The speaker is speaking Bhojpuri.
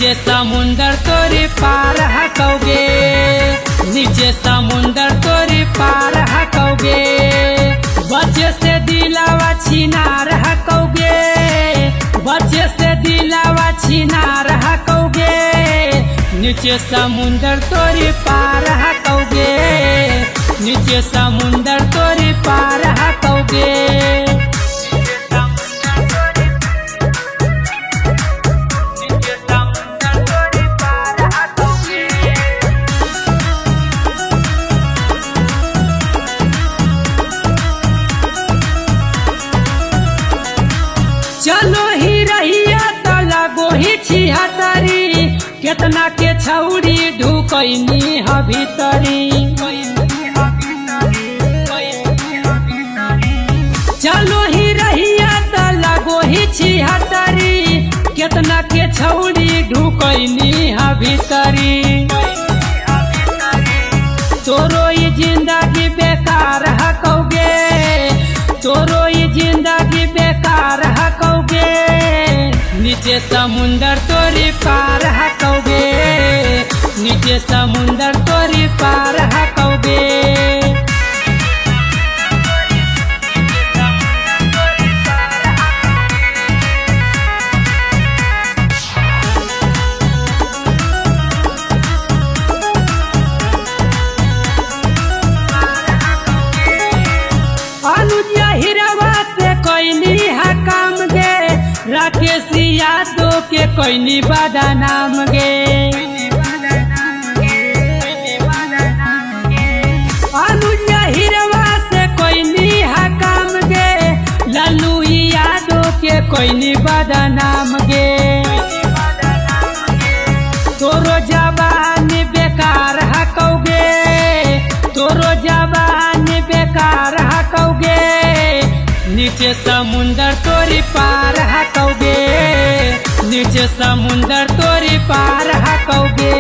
नीचे समुंदर तोरी पार हकोगे, नीचे समुंदर तोरी पार हकोगे। बच्चे से दिलावा छिनार हकोगे, बच्चे से दिलावा छिनार हकोगे। नीचे समुंदर तोरी पार हकोगे, नीचे समुंदर तोरी पार हकोगे। चलो ही रहिया तो लगो ही छिहत्तरी, केतना के छौरी ढुकैनी ह भीतरी। चलो ही रहिया तो लगो ही छिहत्तरी, केतना के छौरी ढुकैनी ह भीतरी। तोरो ये जिंदगी बेकार हकोगे, तोरो ये जिंदगी बेकार हकोगे। नीचे समुंदर तोरी पार हकोगे, नीचे समुंदर तोरी पार हकोगे। अनुजा हिरवा से कोई है काम गे, राकेश यादव के कोई बड़ा नाम गे। अनुजा हिरवा से कोई है काम गे, लालू यादव के कोई बड़ा नाम गे। तोरो जवान बेकार हकोगे, तोरो जवान बेकार हकोगे। नीचे समुंदर तोरी पार हकोगे, नीचे समुंदर तोरी पार हकोगे।